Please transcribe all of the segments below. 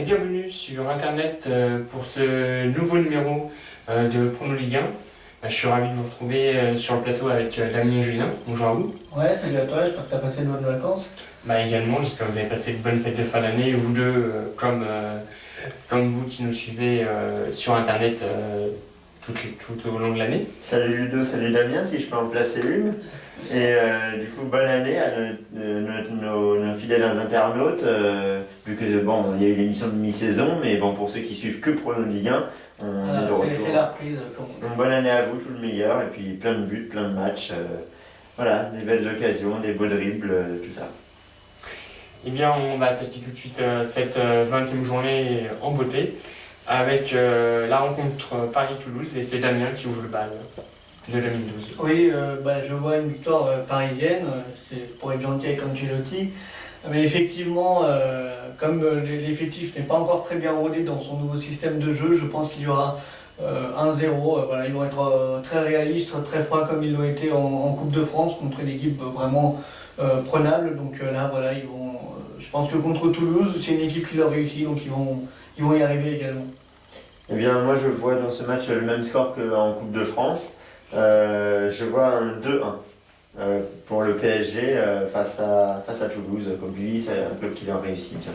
bienvenue sur Internet pour ce nouveau numéro de Prono Ligue 1. Je suis ravi de vous retrouver sur le plateau avec Damien et Julien. Bonjour à vous. Ouais, salut à toi, j'espère que tu as passé de bonnes vacances. Également, j'espère que vous avez passé de bonnes fêtes de fin d'année, vous deux, comme vous qui nous suivez sur Internet tout au long de l'année. Salut Ludo, salut Damien, si je peux en placer une. Et du coup, bonne année à nos fidèles internautes, vu que bon, il y a eu l'émission de mi-saison, mais bon, pour ceux qui suivent que Prono Ligue 1, on est de retour. C'est la reprise, comme on dit. Donc, bonne année à vous, tout le meilleur, et puis plein de buts, plein de matchs, voilà, des belles occasions, des beaux dribbles, tout ça. Eh bien, on va attaquer tout de suite cette 20e journée en beauté avec la rencontre Paris-Toulouse, et c'est Damien qui ouvre le bal de 2012. Oui, je vois une victoire parisienne, c'est pour être gentil avec Ancelotti. Mais effectivement, comme l'effectif n'est pas encore très bien rodé dans son nouveau système de jeu, je pense qu'il y aura 1-0. Voilà, ils vont être très réalistes, très froids comme ils l'ont été en Coupe de France contre une équipe vraiment prenable. Donc là, voilà, ils vont. Je pense que contre Toulouse, c'est une équipe qui leur réussit, donc ils vont y arriver également. Eh bien, moi je vois dans ce match le même score qu'en Coupe de France. Je vois un 2-1 pour le PSG face à Toulouse. Comme tu dis, c'est un club qui leur réussit bien.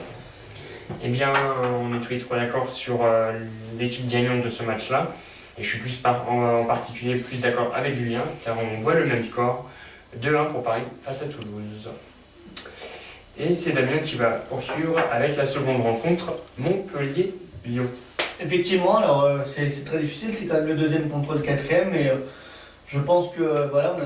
Eh bien, on est tous les trois d'accord sur l'équipe gagnante de ce match-là. Et je suis en particulier plus d'accord avec Julien, car on voit le même score, 2-1 pour Paris face à Toulouse. Et c'est Damien qui va poursuivre avec la seconde rencontre, Montpellier-Lyon. Effectivement, alors c'est très difficile, c'est quand même le deuxième contre le quatrième, et je pense que voilà, on est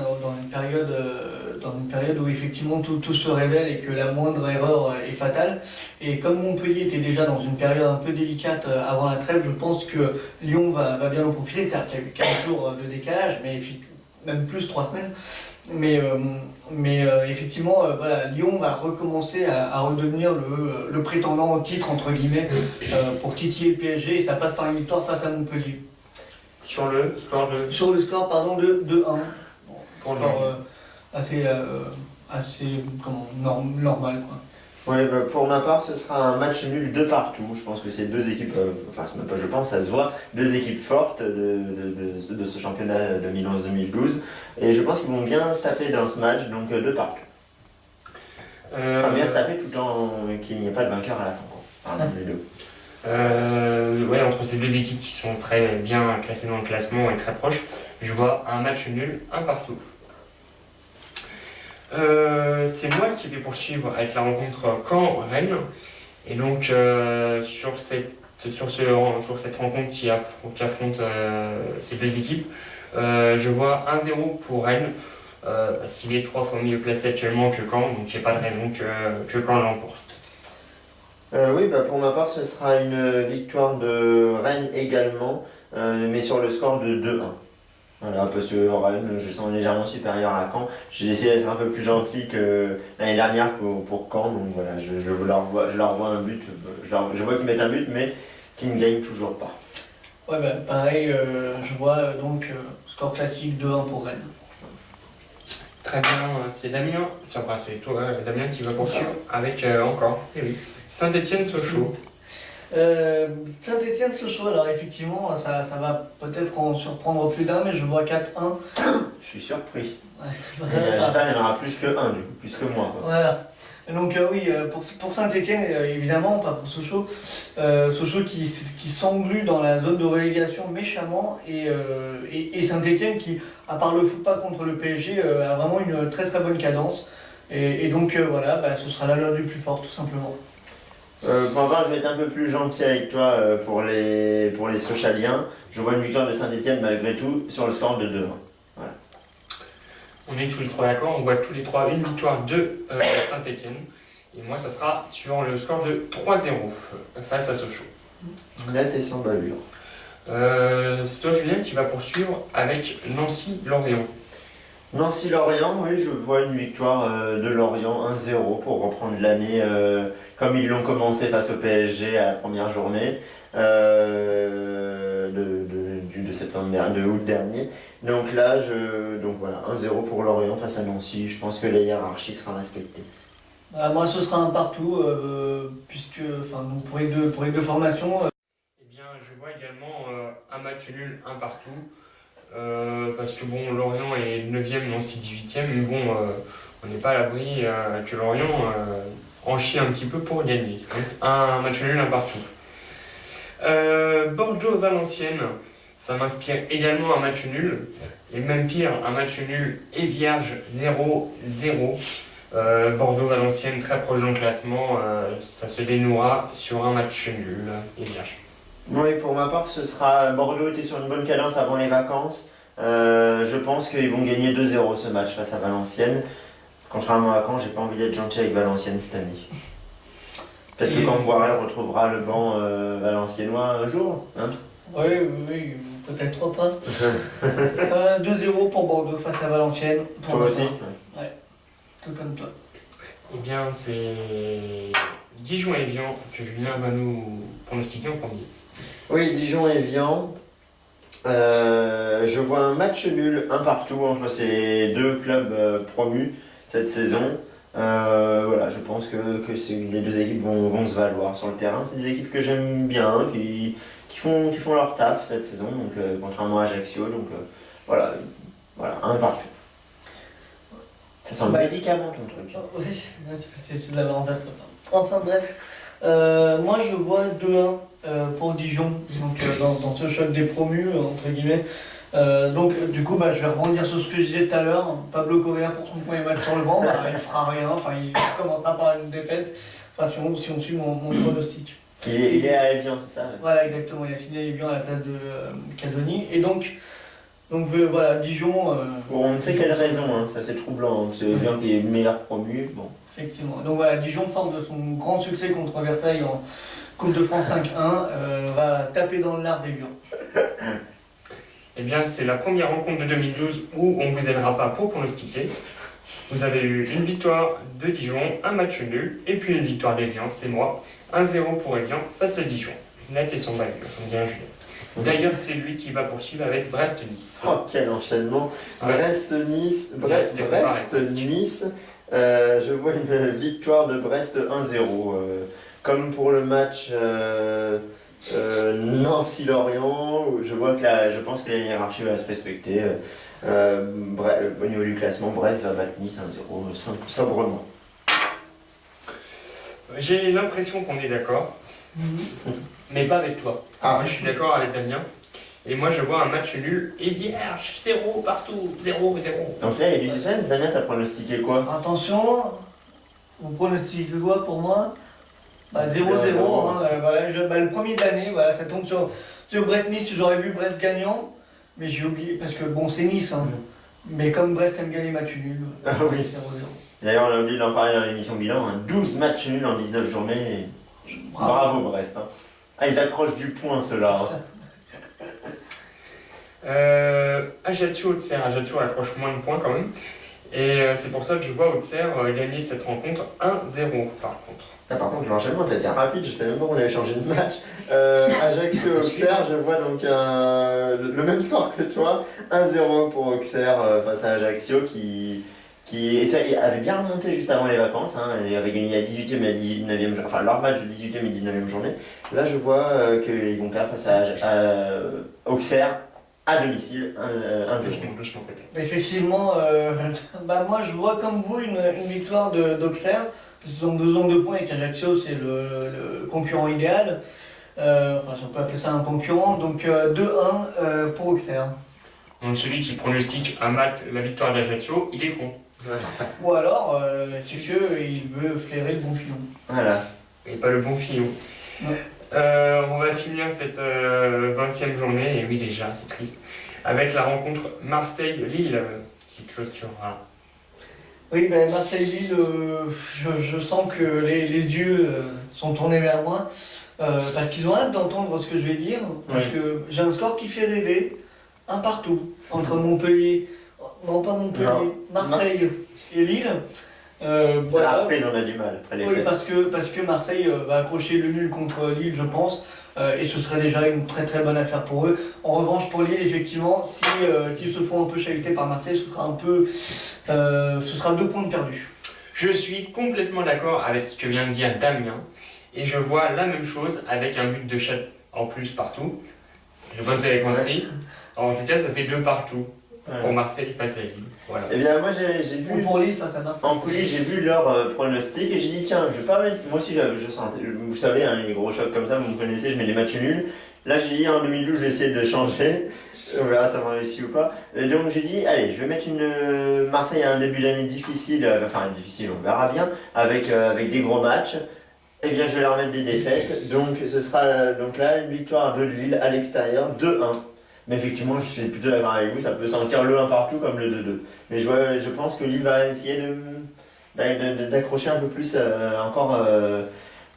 dans une période où effectivement tout se révèle et que la moindre erreur est fatale. Et comme Montpellier était déjà dans une période un peu délicate avant la trêve, je pense que Lyon va bien en profiter, c'est-à-dire qu'il y a eu 15 jours de décalage, mais même plus 3 semaines. Mais effectivement, voilà, Lyon va recommencer à redevenir le prétendant au titre, entre guillemets, pour titiller le PSG, et ça passe par une victoire face à Montpellier. Sur le score de... Sur le score, pardon, de 2-1. Bon, Pour score assez normal, quoi. Ouais, pour ma part, ce sera un match nul de partout. Je pense que c'est deux équipes, enfin, c'est même pas je pense, ça se voit, deux équipes fortes de ce championnat 2011-2012. Et je pense qu'ils vont bien se taper dans ce match, donc de partout. Enfin, bien se taper tout en qu'il n'y ait pas de vainqueur à la fin. Enfin, les deux. Ouais, entre ces deux équipes qui sont très bien classées dans le classement et très proches, je vois un match nul, un partout. C'est moi qui vais poursuivre avec la rencontre Caen-Rennes. Et donc sur cette rencontre qui affronte ces deux équipes, je vois 1-0 pour Rennes, parce qu'il est 3 fois mieux placé actuellement que Caen, donc il n'y a pas de raison que Caen l'emporte. Oui, pour ma part, ce sera une victoire de Rennes également, mais sur le score de 2-1. Voilà, parce que Rennes, je sens légèrement supérieur à Caen. J'ai essayé d'être un peu plus gentil que l'année dernière pour Caen, donc voilà, je leur vois un but, je vois qu'ils mettent un but, mais qu'ils ne gagnent toujours pas. Ouais, pareil, je vois donc score classique 2-1 pour Rennes. Très bien, c'est Damien, c'est toi, Damien, qui va poursuivre avec encore Saint-Étienne-Sochaux. Saint-Étienne-Sochaux, alors effectivement, ça va peut-être en surprendre plus d'un, mais je vois 4-1. Je suis surpris. Ouais, J'espère qu'il y en aura plus que un, du coup, plus que moi. Quoi. voilà. Donc oui, pour Saint-Étienne, évidemment, pas pour Sochaux. Sochaux qui s'englue dans la zone de relégation méchamment, et Saint-Étienne qui, à part le foot pas contre le PSG, a vraiment une très très bonne cadence. Et donc voilà, ce sera la loi du plus fort, tout simplement. Pour ma part, je vais être un peu plus gentil avec toi pour les Sochaliens. Je vois une victoire de Saint-Étienne malgré tout sur le score de 2-1. Voilà. On est tous les trois d'accord, on voit tous les trois une victoire de Saint-Étienne. Et moi, ça sera sur le score de 3-0 face à Sochaux. Net et sans bavure. C'est toi, Julien, qui va poursuivre avec Nancy-Lorient. Nancy-Lorient, oui, je vois une victoire de Lorient 1-0 pour reprendre l'année comme ils l'ont commencé face au PSG à la première journée de août dernier. Donc là, voilà, 1-0 pour Lorient face à Nancy. Je pense que la hiérarchie sera respectée. Moi, ce sera un partout, puisque donc pour les deux formations. Eh bien, je vois également un match nul, un partout. Parce que bon, Lorient est 9e, Nancy 18e, mais bon, on n'est pas à l'abri que Lorient en chie un petit peu pour gagner. Donc, un match nul, un partout. Bordeaux-Valenciennes, ça m'inspire également un match nul, et même pire, un match nul et vierge 0-0. Bordeaux-Valenciennes, très proche dans le classement, ça se dénouera sur un match nul et vierge. Oui, pour ma part, ce sera Bordeaux était sur une bonne cadence avant les vacances. Je pense qu'ils vont gagner 2-0 ce match face à Valenciennes. Contrairement à Caen, j'ai pas envie d'être gentil avec Valenciennes cette année. Peut-être que Camboirel retrouvera le banc valenciennois un jour. Hein, Oui, peut-être pas. 2-0 pour Bordeaux face à Valenciennes. toi aussi. Ouais, tout comme toi. Eh bien, c'est Dijon et Evian que Julien va nous pronostiquer en premier. Oui, Dijon et Evian. Je vois un match nul, un partout entre ces deux clubs promus cette saison. Voilà, je pense que les deux équipes vont se valoir sur le terrain. C'est des équipes que j'aime bien, qui font leur taf cette saison, donc, contrairement à Ajaccio. Donc voilà, un partout. Ça sent le médicament ton truc. Oui, c'est de la vente. Enfin bref, moi je vois 2-1 pour Dijon, donc dans ce choc des promus, entre guillemets. Donc du coup, je vais rebondir sur ce que je disais tout à l'heure. Pablo Correa pour son premier match sur le banc, il fera rien, il commencera par une défaite, si on suit mon pronostic. Il est à Evian, c'est ça? Voilà, exactement, il a fini bien à la place de Casoni. Et donc voilà, Dijon... Pour on ne sait quelle raison, hein, c'est assez troublant, c'est Evian qui est le meilleur promu. Bon. Effectivement. Donc voilà, Dijon, fort de son grand succès contre Versailles en Coupe de France 5-1, va taper dans le lard d'Evian. Eh bien, c'est la première rencontre de 2012 où on ne vous aidera pas pour pronostiquer. Vous avez eu une victoire de Dijon, un match nul, et puis une victoire d'Evian, c'est moi. 1-0 pour Evian face à Dijon. Net et sans balle, comme dirait Julien. D'ailleurs, c'est lui qui va poursuivre avec Brest-Nice. Oh, quel enchaînement! Ouais. Brest-Nice, Brest-Nice. Je vois une victoire de Brest 1-0. Comme pour le match Nancy-Lorient, je pense que la hiérarchie va se respecter. Au niveau du classement, Brest va battre Nice 1-0 sobrement. J'ai l'impression qu'on est d'accord, mais pas avec toi. Ah. Moi, je suis d'accord avec Damien. Et moi, je vois un match nul et vierge, 0 partout, 0-0. Donc là, il y a du suspense. Damien, t'as pronostiqué quoi? Attention, vous pronostiquez quoi pour moi? 0-0, le premier de l'année, ça tombe sur Brest-Nice, j'aurais vu Brest gagnant, mais j'ai oublié, parce que bon, c'est Nice, mais comme Brest aime bien les matchs nuls, Ah oui. 0-0. D'ailleurs, on a oublié d'en parler dans l'émission bilan, 12 matchs nuls en 19 journées. Bravo Brest. Ah, ils accrochent du point ceux-là. Ajaccio-Auxerre. Ajaccio accroche moins de points quand même. Et c'est pour ça que je vois Auxerre gagner cette rencontre 1-0 par contre. Ah, par contre, l'enchaînement t'as été rapide, je savais même pas qu'on avait changé de match. Ajaccio-Auxerre, je vois donc le même score que toi, 1-0 pour Auxerre face à Ajaccio qui avait bien remonté juste avant les vacances, il avait gagné la 18e et la 19e journée, enfin leur match de 18e et 19e journée. Là je vois qu'ils vont perdre face à Auxerre à domicile, 1-0. Doucement, peut-être. Effectivement, moi je vois comme vous une victoire d'Auxerre, parce qu'ils ont besoin de points et qu'Ajaccio c'est le concurrent idéal. Si on peut appeler ça un concurrent, donc 2-1 pour Auxerre. Donc celui qui pronostique la victoire d'Ajaccio, il est con. Ou alors, c'est qu'il veut flairer le bon filon. Voilà. Et pas le bon filon. Ouais. On va finir cette 20e journée, et oui déjà, c'est triste, avec la rencontre Marseille-Lille qui clôturera. Oui, Marseille-Lille, je sens que les yeux sont tournés vers moi, parce qu'ils ont hâte d'entendre ce que je vais dire, parce que j'ai un score qui fait rêver, un partout, entre Montpellier, non pas Montpellier, Marseille et Lille. Voilà. La reprise, on a du mal après les fêtes. Parce que Marseille va accrocher le nul contre Lille, je pense, et ce serait déjà une très très bonne affaire pour eux. En revanche, pour Lille, effectivement, s'ils se font un peu chahuter par Marseille, ce sera 2 points de perdus. Je Je suis complètement d'accord avec ce que vient de dire Damien et je vois la même chose avec un but de chat en plus partout. Je bosse avec mon ami. En tout cas, ça fait 2 partout pour Marseille face à Lille. Voilà. Eh bien, moi j'ai Ou vu. pour Lille face à Marseille. En coulisses, j'ai vu leur pronostic et j'ai dit tiens, je vais pas mettre. Moi aussi, je sentais. Vous savez, hein, les gros chocs comme ça, vous me connaissez, je mets les matchs nuls. Là, j'ai dit en 2012, je vais essayer de changer. On verra si ça va réussir ou pas. Et donc, j'ai dit allez, je vais mettre une. Marseille a un début d'année difficile, enfin difficile, on verra bien, avec des gros matchs. Eh bien, je vais leur mettre des défaites. Donc, ce sera donc là une victoire de Lille à l'extérieur, 2-1. Mais effectivement, je suis plutôt d'accord avec vous, ça peut sentir le 1 partout comme le 2-2. Mais je pense que Lille va essayer d'accrocher un peu plus encore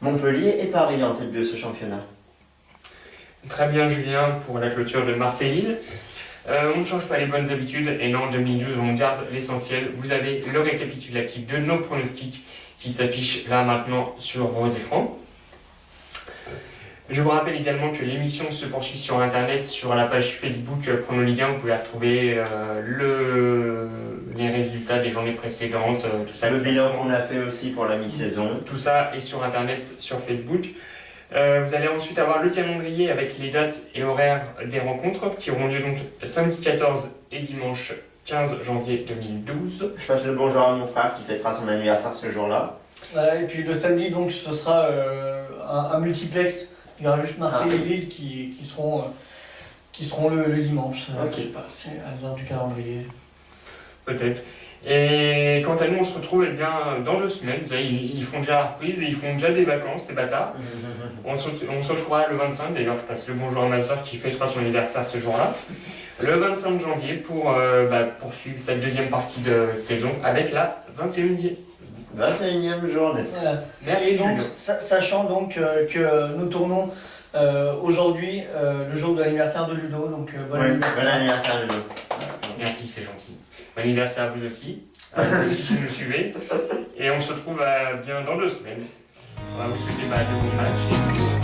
Montpellier et Paris en tête de ce championnat. Très bien Julien pour la clôture de Marseille-Lille. On ne change pas les bonnes habitudes et non en 2012 on garde l'essentiel. Vous avez le récapitulatif de nos pronostics qui s'affiche là maintenant sur vos écrans. Je vous rappelle également que l'émission se poursuit sur internet, sur la page Facebook Prono Ligue 1, vous pouvez retrouver les résultats des journées précédentes, tout ça. Le bilan qu'on a fait aussi pour la mi-saison. Tout ça est sur internet, sur Facebook. Vous allez ensuite avoir le calendrier avec les dates et horaires des rencontres qui auront lieu donc samedi 14 et dimanche 15 janvier 2012. Je passe le bonjour à mon frère qui fêtera son anniversaire ce jour-là. Et puis le samedi, donc, ce sera un multiplex. Il y aura juste Marseille et Lille qui seront le dimanche. Ok. Je sais pas, c'est à l'heure du calendrier. Peut-être. Et quant à nous, on se retrouve dans 2 semaines. Vous savez, ils font déjà la reprise et ils font déjà des vacances, ces bâtards. On se retrouvera le 25. D'ailleurs, je passe le bonjour à ma soeur qui fêtera son anniversaire ce jour-là. Le 25 janvier pour poursuivre cette deuxième partie de saison avec la 21e journée. Voilà. Merci Et donc, Julien. sachant donc que nous tournons aujourd'hui le jour de l'anniversaire de Ludo, donc bon anniversaire. Bon anniversaire Ludo. Merci, c'est gentil. Bon anniversaire à vous aussi, à vous aussi qui nous suivez. Et on se retrouve bien dans 2 semaines. On va vous souhaiter de bons matchs.